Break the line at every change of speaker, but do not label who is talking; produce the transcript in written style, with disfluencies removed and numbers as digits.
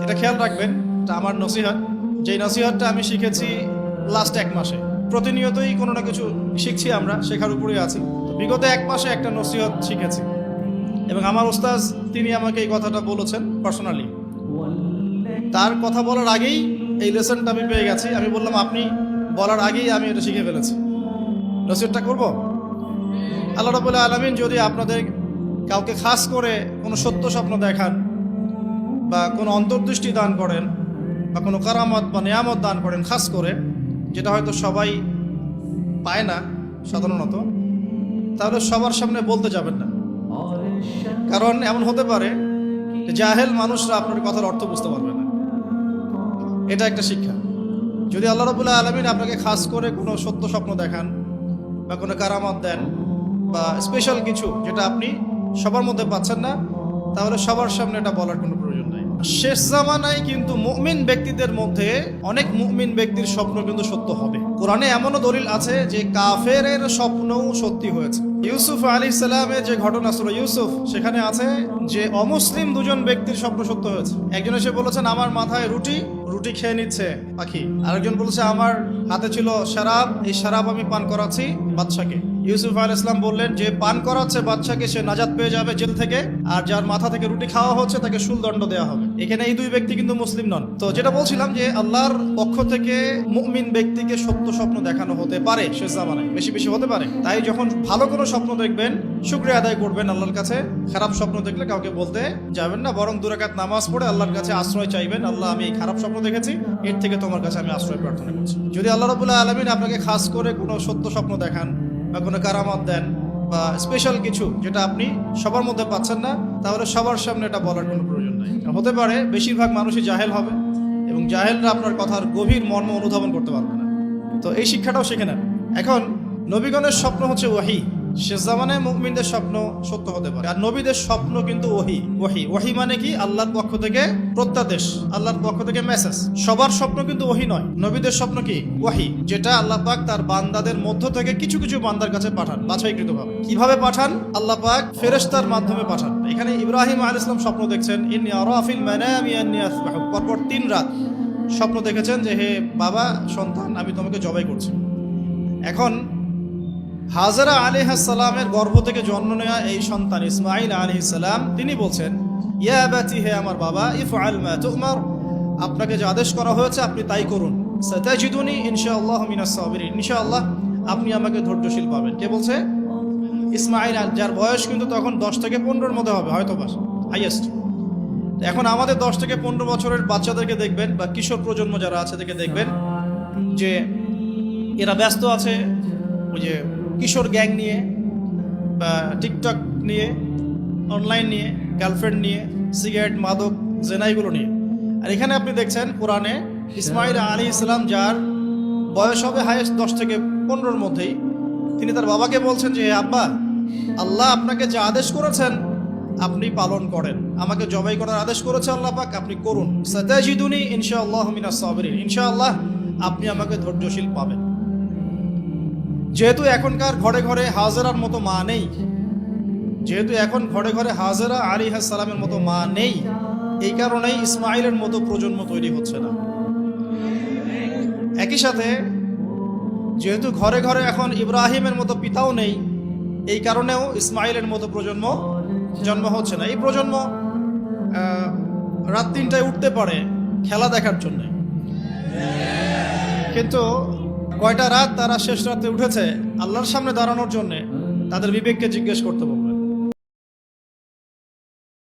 এটা খেয়াল রাখবেন, এটা আমার নসিহত। যেই নসিহতটা আমি শিখেছি লাস্ট 1 মাসে। প্রতিনিয়তই কোনো না কিছু শিখছি, আমরা শেখার উপরেই আছি। তো বিগত 1 মাসে একটা নসিহত শিখেছি এবং আমার ওস্তাজ তিনি আমাকে এই কথাটা বলেছেন পার্সোনালি। তার কথা বলার আগেই এই লেসনটা আমি পেয়ে গেছি। আমি বললাম আপনি বলার আগেই আমি এটা শিখে ফেলেছি। নসিহতটা করব। আল্লাহ রাব্বুল আলামিন যদি আপনাদের কাউকে খাস করে কোনো সত্য স্বপ্ন দেখান বা কোনো অন্তর্দৃষ্টি দান করেন বা কোনো কারামত বা নিয়ামত দান করেন খাস করে, যেটা হয়তো সবাই পায় না সাধারণত, তাহলে সবার সামনে বলতে যাবেন না। কারণ এমন হতে পারে যে জাহেল মানুষরা আপনার কথার অর্থ বুঝতে পারবে না। এটা একটা শিক্ষা। যদি আল্লাহ রাব্বুল আলামিন আপনাকে খাস করে কোনো সত্য স্বপ্ন দেখান বা কোনো কারামত দেন বা স্পেশাল কিছু যেটা আপনি সবার মধ্যে পাচ্ছেন না, তাহলে সবার সামনে এটা বলার কোনো প্রয়োজন নাই। শেষ জামানায় কিন্তু মুমিন ব্যক্তিদের মধ্যে অনেক মুমিন ব্যক্তির স্বপ্ন কিন্তু সত্য হবে। কোরআনে এমনও দলিল আছে যে কাফেরের স্বপ্নও সত্যি হয়েছে। ইউসুফ আলাইহিস সালামের যে ঘটনা সূরা ইউসুফ, সেখানে আছে যে অমুসলিম 2 জন ব্যক্তির স্বপ্ন সত্য হয়েছে। একজন এসে বলেছেন আমার মাথায় রুটি খেয়ে নিচ্ছে পাখি। আরেকজন বলেছে আমার হাতে ছিল শরাব, এই শরাব আমি পান করাচ্ছি বাদশাকে। ইউসুফ আলাইহিস সালাম বললেন যে পান করাচ্ছে বাদশাকে সে নাজাত পেয়ে যাবে জেল থেকে, আর যার মাথা থেকে রুটি খাওয়া হচ্ছে তাকে শুলদণ্ড দেওয়া হবে। এখানে এই 2 ব্যক্তি কিন্তু মুসলিম নন। তো যেটা বলছিলাম যে আল্লাহর পক্ষ থেকে মুমিন ব্যক্তিকে সত্য স্বপ্ন দেখানো হতে পারে শেষ জামানায়, বেশি বেশি হতে পারে। তাই যখন ভালো কোনো স্বপ্ন দেখবেন শুকরিয়া আদায় করবেন আল্লাহর কাছে। খারাপ স্বপ্ন দেখলে কাউকে বলতে যাবেন না, বরং 2 রাকাত নামাজ পড়ে আল্লাহর কাছে আশ্রয় চাইবেন। আল্লাহ আমি এই খারাপ স্বপ্ন দেখেছি, এর থেকে তোমার কাছে আমি আশ্রয় প্রার্থনা করছি। যদি আল্লাহ রাব্বুল আলামিন আপনাকে খাস করে কোনো সত্য স্বপ্ন দেখান বা কোনো কারামত দেন বা স্পেশাল কিছু যেটা আপনি সবার মধ্যে পাচ্ছেন না, তাহলে সবার সামনে এটা বলার কোনো প্রয়োজন নাই। হতে পারে বেশিরভাগ মানুষই জাহেল হবে এবং জাহেলরা আপনার কথার গভীর মর্ম অনুধাবন করতে পারবে না। তো এই শিক্ষাটাও শিখে নেন। এখন নবীগণের স্বপ্ন হচ্ছে ওয়াহি। শেষ জামানায় মুমিনদের স্বপ্ন সত্য হতে পারে। আর নবীদের স্বপ্ন কিন্তু ওয়াহি মানে কি? আল্লাহর পক্ষ থেকে প্রত্যাদেশ, আল্লাহর পক্ষ থেকে মেসেজ। সবার স্বপ্ন কিন্তু ওয়াহি নয়। নবীদের স্বপ্ন কি? ওয়াহি, যেটা আল্লাহ পাক তার বান্দাদের মধ্য থেকে কিছু কিছু বান্দার কাছে পাঠান বাছাইকৃতভাবে। কিভাবে পাঠান? আল্লাহ পাক ফেরেশতার মাধ্যমে পাঠান। এখানে ইব্রাহিম আলাইহিস সালাম স্বপ্ন দেখছেন, ইন্নী আরা ফিল মানামি আন্নী আসবাহুক। পরপর 3 রাত স্বপ্ন দেখেছেন যে হে বাবা সন্তান, আমি তোমাকে জবাই করছি। এখন হাজরা আলাইহিস সালামের গর্ভ থেকে জন্ম নেওয়া এই সন্তান ইসমাঈল আলাইহিস সালাম, তিনি বলছেন ইয়া আবাতি, হে আমার বাবা, ইফআল মা তুমার, আপনাকে যে আদেশ করা হয়েছে আপনি তাই করুন। সাতাজিদুনি ইনশাআল্লাহু মিনাস সাবিরিন, ইনশাআল্লাহ আপনি আমাকে ধৈর্যশীল পাবেন। কে বলছে? ইসমাঈল, যার বয়স কিন্তু তখন 10 থেকে 15-এর মধ্যে হবে হয়তো বা হাইয়েস্ট। এখন আমাদের 10 থেকে 15 বছরের বাচ্চাদেরকে দেখবেন বা কিশোর প্রজন্ম যারা আছে তাদেরকে দেখবেন যে এরা ব্যস্ত আছে ওই যে কিশোর গ্যাং নিয়ে বা টিকটক নিয়ে, অনলাইন নিয়ে, গার্লফ্রেন্ড নিয়ে, সিগারেট, মাদক, জেনাইগুলো নিয়ে। আর এখানে আপনি দেখছেন কোরআনে ইসমাঈল আলাইহিস সালাম, যার বয়স হবে হাইয়েস্ট 10 থেকে 15-এর মধ্যেই, তিনি তার বাবাকে বলছেন যে আব্বা, আল্লাহ আপনাকে যে আদেশ করেছেন আপনি পালন করেন। আমাকে জবাই করার আদেশ করেছে আল্লাহ পাক, আপনি করুন। সাতাজিদুনি ইনশাআল্লাহু মিনাস সাবিরিন, ইনশাআল্লাহ আপনি আমাকে ধৈর্যশীল পাবেন। যেহেতু এখনকার ঘরে ঘরে হাজেরার মতো মা নেই, যেহেতু এখন ঘরে ঘরে হাজেরা আলাইহিস সালামের মতো মা নেই, এই কারণেই ইসমাঈলের মতো প্রজন্ম তৈরি হচ্ছে না। একই সাথে যেহেতু ঘরে ঘরে এখন ইব্রাহিমের মতো পিতাও নেই, এই কারণেও ইসমাঈলের মতো প্রজন্ম জন্ম হচ্ছে না। এই প্রজন্ম রাত 3টায় উঠতে পারে খেলা দেখার জন্য, কিন্তু কয়টা রাত তারা শেষ রাতে উঠেছে আল্লাহর সামনে দাঁড়ানোর জন্য, তাদের বিবেককে জিজ্ঞেস করতে বলবে।